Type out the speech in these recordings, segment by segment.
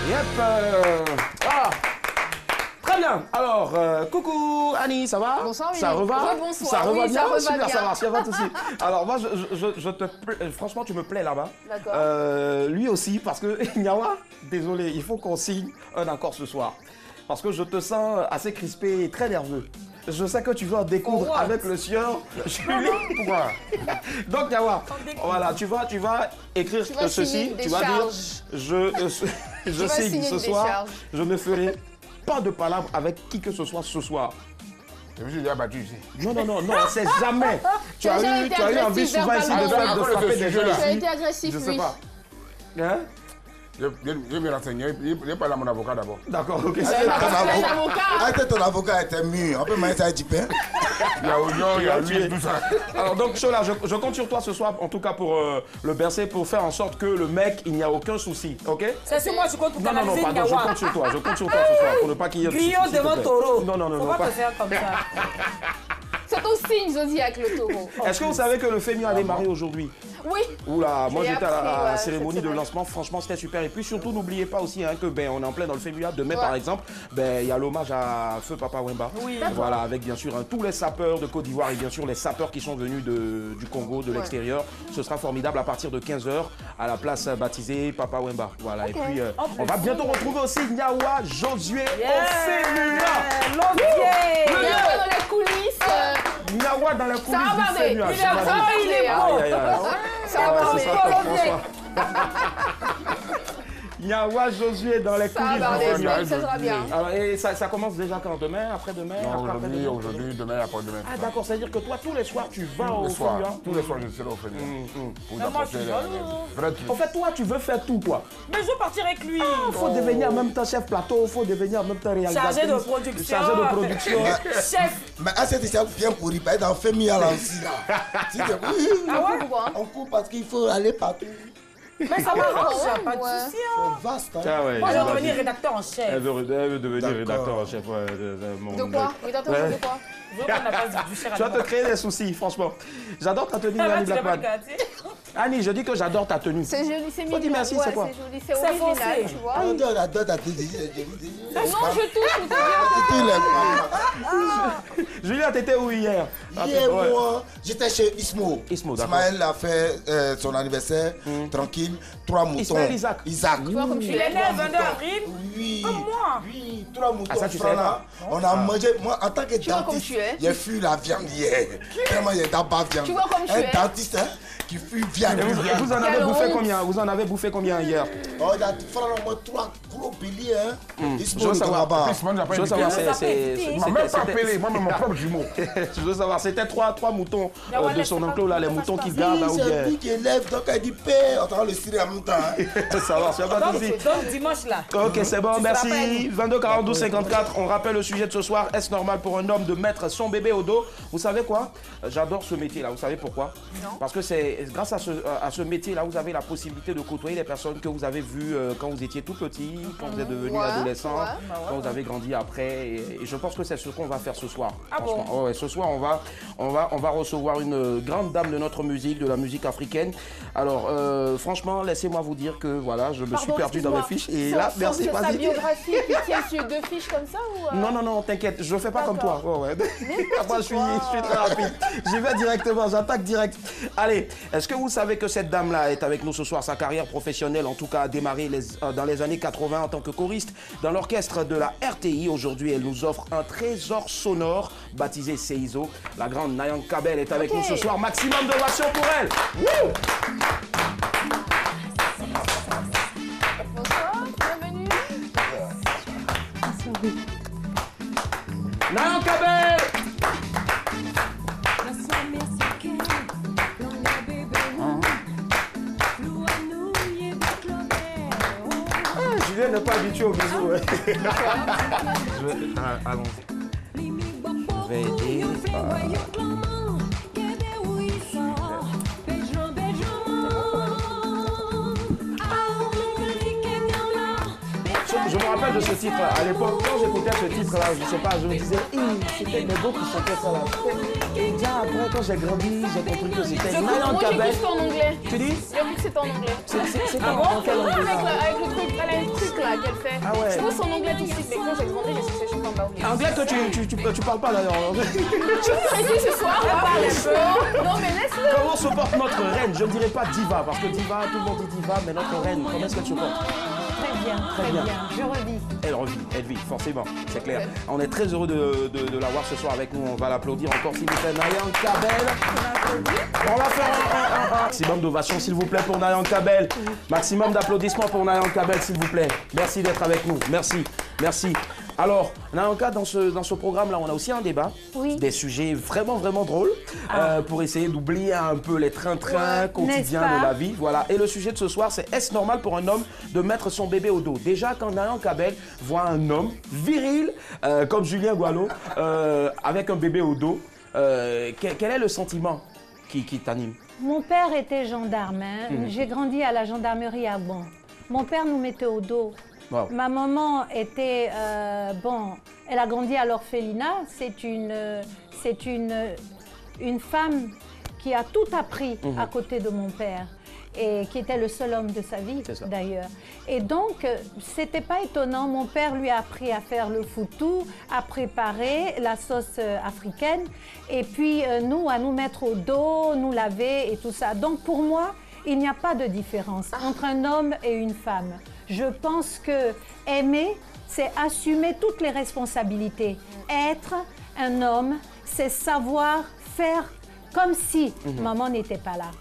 Yep. Très bien. Alors, coucou Annie, ça va? Bonsoir, ça reva? Bonsoir. Ça reva oui, bien? ça reva Super, bien. ça marche, il n'y a pas de souci. Alors, moi, franchement, tu me plais là-bas. D'accord. Lui aussi, parce que, Nyawa, désolé, il faut qu'on signe un accord ce soir. Parce que je te sens assez crispé et très nerveux. Je sais que tu vas en découdre avec le sieur Julie. Pourquoi? Donc, Nyawa, voilà, tu vas écrire ceci. Tu vas dire, je signe ce soir. Je ne ferai pas de palabre avec qui que ce soit ce soir. Je me suis déjà battu ici. Non, c'est jamais. Tu as eu envie souvent ici de frapper des gens. Tu as été agressif, je sais pas. Hein? Je vais me renseigner. Je parle à mon avocat d'abord. D'accord, ok. Ton avocat était mûr. On peut mettre ça à Dipin. Il y a Oignon, il y a lui, tout ça. Alors donc, Chola, je compte sur toi ce soir, en tout cas pour le bercer, pour faire en sorte que le mec, il n'y a aucun souci, ok? C'est sur moi, je compte pour canaliser pardon, je compte sur toi ce soir, pour ne pas qu'il y ait de soucis. Griot devant taureau. Non, Faut pas te faire comme ça. C'est ton signe zodiaque, le taureau. Est-ce que vous savez que le FEMU a démarré aujourd'hui? Oui. Oula, moi j'étais à la cérémonie de semaine. lancement, franchement c'était super. Et puis surtout n'oubliez pas aussi que on est en plein dans le FEMUA. Demain par exemple, il y a l'hommage à Feu Papa Wemba. Oui. Voilà, avec bien sûr tous les sapeurs de Côte d'Ivoire et bien sûr les sapeurs qui sont venus du Congo, de l'extérieur. Ce sera formidable à partir de 15 h à la place baptisée Papa Wemba. Voilà, et puis on va bientôt retrouver aussi Nyawa Josué au FEMUA. L'objet. Dans les coulisses. Nyawa dans la coulisses du FEMUA. Il est beau. Ça va, c'est ça, François. Nyawa Josué dans les coulisses du FEMUA. Ça sera bien. Alors, et ça commence déjà quand? Demain, après-demain? Non, aujourd'hui, demain, après-demain. Ah d'accord, c'est-à-dire que toi, tous les soirs, tu vas au FEMUA. Tous les FEMUA. soirs, je serai au FEMUA. Pour moi, je suis apporter jaloux. les vrais trucs. En fait, toi, tu veux faire tout, quoi. Mais je veux partir avec lui. Il faut devenir en même temps chef plateau, il faut devenir en même temps réalisateur. Chargé de production. Chargé de production. Chef. Mais à cette échelle, viens pourri. Par exemple, dans Fémia là aussi. Là. Pourquoi? On court parce qu'il faut aller partout. Mais ça m'arrange, pas de Ouais. souci. C'est vaste. Hein. Ah ouais, Moi, je il veux va devenir dire. rédacteur en chef. Elle veut devenir D'accord. rédacteur en chef. De quoi? Rédacteur de quoi? Je veux prendre la place du cher Tu vas te créer des soucis, franchement. J'adore ta tenue, Annie Blackman. Annie, je dis que j'adore ta tenue. C'est joli, c'est mignon. Faut dire merci, c'est quoi? C'est joli, c'est C'est original, foncé. tu vois. On adore ta tenue. Non, je touche, je te dis. Julien, t'étais où hier? Hier, Ouais. moi, j'étais chez Ismo. Ismo, d'accord. Ismaël a fait son anniversaire, tranquille, 3 moutons. Ismaël Isaac. Tu vois comme tu Il est es. né le 22 avril. Oui. Comme moi. Oui, 3 moutons. Ah, ça, tu francs, savais là. On a mangé, moi, en tant que vois comme dentiste, tu es. j'ai fui la viande hier. Vraiment, il y a d'abord viande. Tu vois comme tu Un es. dentiste hein, qui fuit viande. Et vous en avez Quelle bouffé honte. combien? Vous en avez bouffé combien hier? Oh, il a franchement 3 gros béliers. Hein. Ismo, Je veux savoir. là-bas. Plus, moi, je n'ai pas Je veux savoir, invité. Il m'a même pas appelé, moi, mon propre jumeau. Je veux savoir, c'était trois moutons de son oncle là, les moutons qui Oui, gardent là ou c'est bien. lui qui élève, donc elle dit paix. On le cirer en même temps. Hein. Ça va, c'est pas de souci. Donc dimanche là. Ok, c'est bon, Tu merci. seras pas avec 22 42 54. On rappelle le sujet de ce soir. Est-ce normal pour un homme de mettre son bébé au dos? Vous savez quoi? J'adore ce métier-là. Vous savez pourquoi? Parce que c'est grâce à ce métier-là, vous avez la possibilité de côtoyer les personnes que vous avez vues quand vous étiez tout petit, quand vous êtes devenu adolescent, quand vous avez grandi après. Et je pense que c'est ce qu'on va faire ce soir. Ah bon? Franchement. Ouais, ce soir, on va recevoir une grande dame de notre musique, de la musique africaine. Alors, franchement, laissez-moi vous dire que voilà, je me suis perdu dans mes fiches. Et là, merci, C'est sa vas-y. biographie qui tient sur 2 fiches comme ça ou Non, t'inquiète, je fais pas comme toi. Ouais. Moi, je suis quoi. très rapide. J'y vais directement, j'attaque direct. Allez, est-ce que vous savez que cette dame-là est avec nous ce soir? Sa carrière professionnelle, en tout cas, a démarré dans les années 80 en tant que choriste dans l'orchestre de la RTI. Aujourd'hui, elle nous offre un trésor sonore baptisé Seizo. La grande Nayan Kabel est avec nous ce soir. Maximum d'ovation pour elle. Wouh! Bonsoir, bienvenue. Nayan Kabel! Julien n'est pas habitué au bisou. Ouais. Allons-y. Je vais aider. Je me rappelle de ce titre à l'époque, quand j'écoutais ce titre-là, je sais pas, je me disais, c'était les beaux qui chantaient ça là. Et déjà après, quand j'ai grandi, j'ai compris que c'était Nayan Moi, Kabel. j'ai cru que c'était en anglais. Tu dis? J'ai cru que c'était en anglais. C'est en quelle langue? Avec le truc, elle a un truc là. là qu'elle fait. Ah ouais. Je pose son anglais tout de suite, mais quand j'ai demandé, j'ai cherché, je suis pas oublié. Anglais, toi, tu parles pas d'ailleurs. Et puis ce soir, on parle un peu. Non, mais laisse-le. Comment se porte notre reine? Je ne dirais pas diva, parce que diva, tout le monde dit diva, mais notre reine, comment est-ce qu'elle se porte? Très bien. Je revis. Elle vit, forcément, c'est clair. On est très heureux de la voir ce soir avec nous. On va l'applaudir encore, s'il vous plaît, Nayan Kabel. On va faire un maximum d'ovations, s'il vous plaît, pour Nayan Kabel. Maximum d'applaudissements pour Nayan Kabel, s'il vous plaît. Merci d'être avec nous. Merci. Alors, Nayanka, dans ce programme-là, on a aussi un débat. Oui. Des sujets vraiment drôles pour essayer d'oublier un peu les trains quotidiens N'est-ce de pas? la vie. Voilà. Et le sujet de ce soir, c'est est-ce normal pour un homme de mettre son bébé au dos? Déjà, quand Nayan Kabel voit un homme viril, comme Julien Gualo, avec un bébé au dos, quel est le sentiment qui t'anime? Mon père était gendarme. Hein. J'ai grandi à la gendarmerie à Bon. Mon père nous mettait au dos. Wow. Ma maman était, elle a grandi à l'orphelinat. C'est une femme qui a tout appris à côté de mon père et qui était le seul homme de sa vie d'ailleurs. Et donc, c'était pas étonnant. Mon père lui a appris à faire le foutou, à préparer la sauce africaine et puis nous, à nous mettre au dos, nous laver et tout ça. Donc pour moi, il n'y a pas de différence entre un homme et une femme. Je pense que aimer, c'est assumer toutes les responsabilités. Être un homme, c'est savoir faire comme si maman n'était pas là.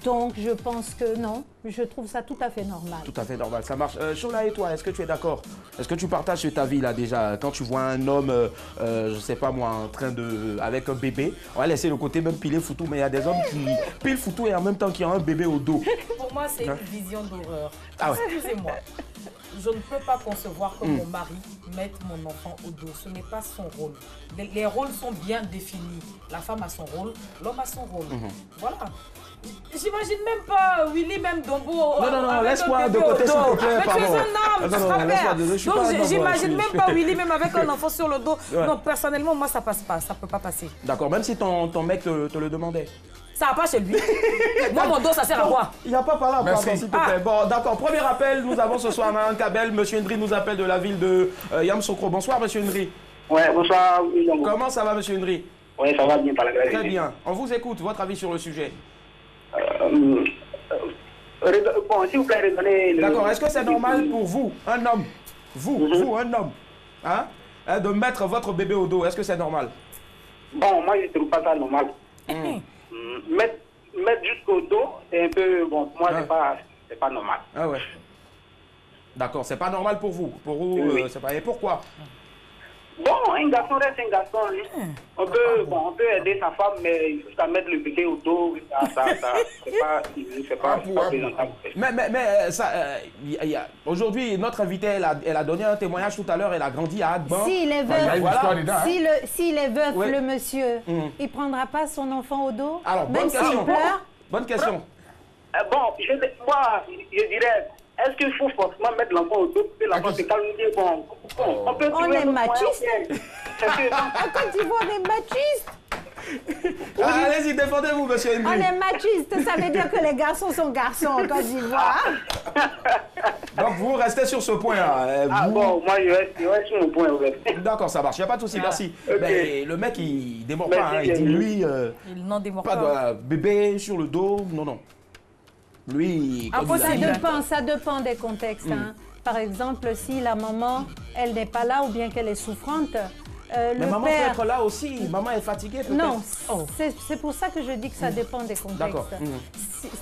Donc, je pense que non, je trouve ça tout à fait normal. Tout à fait normal, ça marche. Chola, et toi, est-ce que tu es d'accord? Est-ce que tu partages ta vie là déjà? Quand tu vois un homme, je sais pas moi, en train de, avec un bébé, on va laisser le côté même piler foutou, mais il y a des hommes qui pilent foutou et en même temps qui ont un bébé au dos. Pour moi, c'est une vision d'horreur. Ah ouais. Excusez-moi. Je ne peux pas concevoir que mon mari mette mon enfant au dos. Ce n'est pas son rôle. Les rôles sont bien définis. La femme a son rôle, l'homme a son rôle. Voilà. J'imagine même pas Willy, même Dombo. Non, laisse-moi de côté, s'il te plaît, mais tu es un homme, Donc, j'imagine même pas Willy, même avec un enfant sur le dos. Ouais. Non, personnellement, moi, ça passe pas. Ça peut pas passer. D'accord, même si ton mec te le demandait. Ça va pas chez lui. Moi, mon dos, ça sert à quoi? Il n'y a pas par là, pardon, s'il te plaît. Bon, d'accord, premier appel, nous avons ce soir Nayan Kabel. Monsieur Ndri nous appelle de la ville de Yamoussoukro. Bonsoir, monsieur Ndri. Ouais, bonsoir. Comment ça va, monsieur Ndri? Oui, ça va bien par la grâce. Très bien. On vous écoute, votre avis sur le sujet. Bon, s'il vous plaît, redonnez... D'accord, est-ce que c'est normal pour vous, un homme, vous, un homme, de mettre votre bébé au dos? Est-ce que c'est normal? Bon, moi, je ne trouve pas ça normal. Mettre jusqu'au dos, c'est un peu... Bon, pour moi, c'est pas normal. Ah ouais. D'accord, c'est pas normal pour vous. Pour vous, oui. C'est pas... Et pourquoi? Bon, un garçon reste un garçon. Hein. On peut aider sa femme, mais jusqu'à mettre le bébé au dos, c'est pas présentable. Mais ça, aujourd'hui, notre invité, elle a donné un témoignage tout à l'heure, elle a grandi à Agban. S'il est veuf, voilà. s'il est veuf, oui. le monsieur, il ne prendra pas son enfant au dos? Alors, bonne question. Bonne question. Bon, moi, je dirais... Est-ce qu'il faut forcément mettre l'enfant au dos pour que l'enfant se calme? Bon, on est machiste. À Côte d'Ivoire, on est machiste. Allez-y, défendez-vous, monsieur Ndri. On est machiste, ça veut dire que les garçons sont garçons en Côte d'Ivoire. Donc vous restez sur ce point-là. Bon, moi je reste sur mon point. D'accord, ça marche, il n'y a pas de souci, merci. Okay. Mais le mec, il ne démord pas, il dit lui, il n'en démord pas de bébé sur le dos, non. Lui, ça dépend des contextes. Hein. Par exemple, si la maman, elle n'est pas là ou bien qu'elle est souffrante, mais maman peut être là aussi, maman est fatiguée peut-être. Non, c'est pour ça que je dis que ça dépend des contextes. D'accord.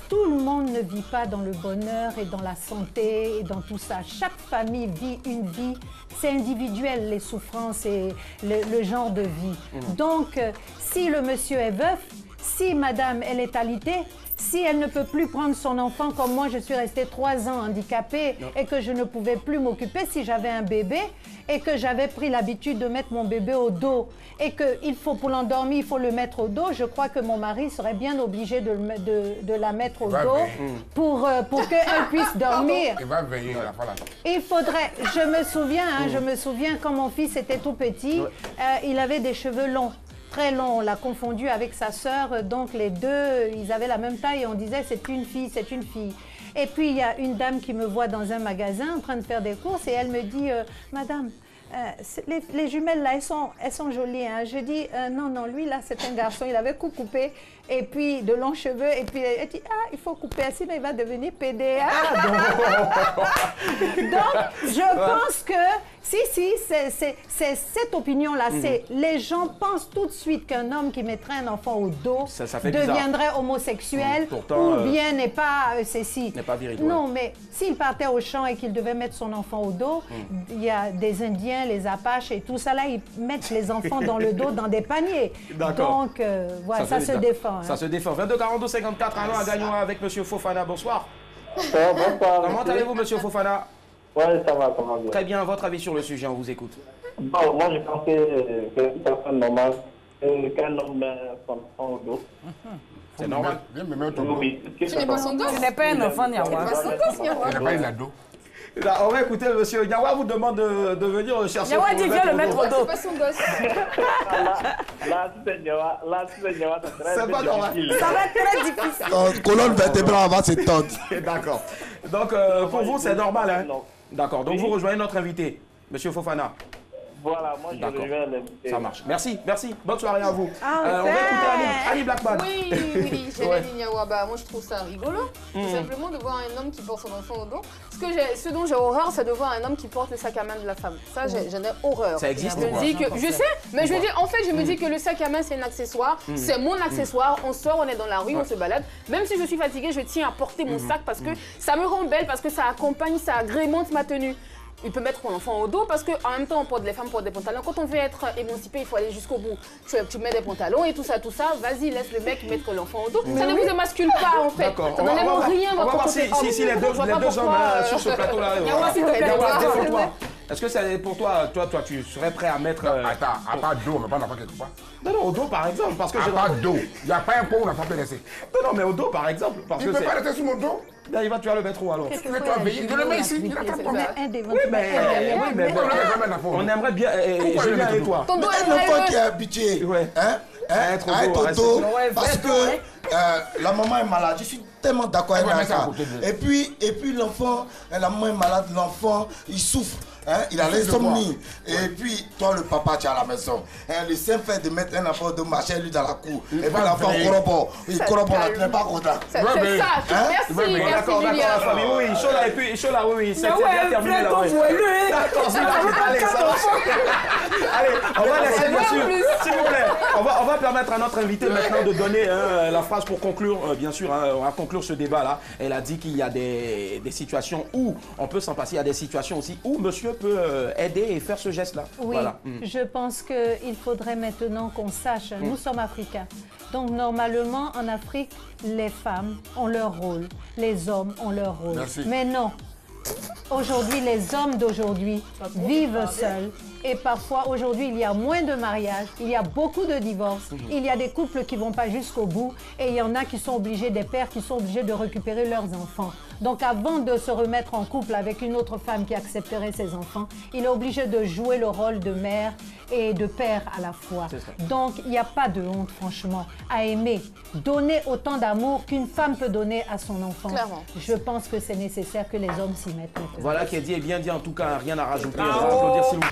Tout le monde ne vit pas dans le bonheur et dans la santé et dans tout ça. Chaque famille vit une vie, c'est individuel les souffrances et le genre de vie. Donc, si le monsieur est veuf, si madame elle est alitée, si elle ne peut plus prendre son enfant comme moi, je suis restée 3 ans handicapée et que je ne pouvais plus m'occuper, si j'avais un bébé et que j'avais pris l'habitude de mettre mon bébé au dos et qu'il faut pour l'endormir, il faut le mettre au dos, je crois que mon mari serait bien obligé de la mettre au dos pour qu'elle puisse dormir. Il va veiller, voilà. Il faudrait, je me souviens quand mon fils était tout petit, il avait des cheveux longs. Très long, on l'a confondu avec sa sœur, donc les deux, ils avaient la même taille et on disait c'est une fille, c'est une fille. Et puis, il y a une dame qui me voit dans un magasin en train de faire des courses et elle me dit, Madame, les jumelles là, elles sont jolies. Hein. Je dis, non, lui là, c'est un garçon, il avait coupé et puis de longs cheveux. Et puis elle dit, il faut couper sinon il va devenir PDA. Donc, je pense que, c'est cette opinion-là. Les gens pensent tout de suite qu'un homme qui mettrait un enfant au dos deviendrait homosexuel ou bien n'est pas ceci. N'est pas viril. Non, mais s'il partait au champ et qu'il devait mettre son enfant au dos, il y a des Indiens, les Apaches et tout ça là, ils mettent les enfants dans le dos dans des paniers. Donc, voilà, ça se défend. Ça se défend. 22 42 54, allons à Gagnoa avec M. Fofana. Bonsoir. Bonsoir. Comment allez-vous, M. Fofana? Oui, ça va, comment dire. Très bien, votre avis sur le sujet, on vous écoute. Bon, moi, je pense que c'est une personne normale qu'un homme met son enfant au dos. C'est normal. Oui. Tu n'es pas son gosse. Tu n'es pas un enfant, Niawa. Tu n'es pas son gosse, Niawa. Il n'a pas une ado. On va écouter, monsieur Niawa vous demande de venir chercher. Niawa dit viens le mettre au C'est dos. pas son gosse. Là, c'est Niawa, C'est pas normal. Ça va être très difficile. Colonne vertébrale va s'étendre. D'accord. Donc, pour vous, c'est normal, hein? D'accord. Donc, vous rejoignez notre invité, monsieur Fofana. Voilà, moi, je reviens l'invité. Ça marche. Merci. Bonne soirée à vous. Ah, on va écouter Ali Blackman. Oui, j'allais dire Niawa. Bah, moi je trouve ça rigolo. Tout simplement de voir un homme qui porte son enfant au dos. Ce dont j'ai horreur, c'est de voir un homme qui porte le sac à main de la femme. Ça, j'en ai horreur. Ça existe. Je sais, mais je veux dire, en fait, je me dis que le sac à main, c'est un accessoire. C'est mon accessoire. On sort, on est dans la rue, on se balade. Même si je suis fatiguée, je tiens à porter mon sac parce que ça me rend belle, parce que ça accompagne, ça agrémente ma tenue. Il peut mettre son enfant au dos parce qu'en même temps, les femmes portent des pantalons. Quand on veut être émancipé, il faut aller jusqu'au bout. Tu mets des pantalons et tout ça. Vas-y, laisse le mec mettre l'enfant au dos. Ça ne vous émascule pas en fait. D'accord. Ça n'enlève rien. On va voir si les deux hommes sur ce plateau-là. Défends-toi. Est-ce que c'est pour toi, tu serais prêt à mettre... Attends, à part dos, on ne met pas l'enfant quelque part. Non, au dos par exemple, parce que... À part dos, il n'y a pas un pot où l'enfant peut laisser. Non, mais au dos par exemple, parce que il ne peut pas rester sur mon dos. Là, tu vas le mettre où alors? Je le mets ici, il attend combien? Oui, mais on aimerait bien... Julien et toi. Un enfant qui est habitué à être au dos, parce que la maman est malade. Je suis tellement d'accord avec ça. Et puis l'enfant, la maman est malade, l'enfant, il souffre. Il a l'insomnie. Et puis, toi, le papa, tu es à la maison. Le simple fait de mettre un enfant de marcher lui dans la cour. Et puis l'enfant corrobore. Il corrobore, tu n'es pas content. C'est ça. Merci, d'accord, la famille. Oui, Chola, et puis Chola, oui. C'est bien terminé là. D'accord, allez, ça va. Allez, on va laisser, monsieur. S'il vous plaît, on va permettre à notre invité maintenant de donner la phrase pour conclure, bien sûr. On va conclure ce débat-là. Elle a dit qu'il y a des situations où on peut s'en passer. Il y a des situations aussi où monsieur peut aider et faire ce geste-là. Oui, voilà. Je pense qu'il faudrait maintenant qu'on sache, nous sommes africains, donc normalement en Afrique, les femmes ont leur rôle, les hommes ont leur rôle. Merci. Mais non, aujourd'hui, les hommes d'aujourd'hui vivent seuls. Et parfois, aujourd'hui, il y a moins de mariages, il y a beaucoup de divorces, il y a des couples qui ne vont pas jusqu'au bout et il y en a qui sont obligés, des pères qui sont obligés de récupérer leurs enfants. Donc avant de se remettre en couple avec une autre femme qui accepterait ses enfants, il est obligé de jouer le rôle de mère et de père à la fois. Donc il n'y a pas de honte, franchement, à aimer. Donner autant d'amour qu'une femme peut donner à son enfant. Clairement. Je pense que c'est nécessaire que les hommes s'y mettent. Voilà qui est dit et bien dit, en tout cas, rien à rajouter. On va applaudir s'il vous plaît.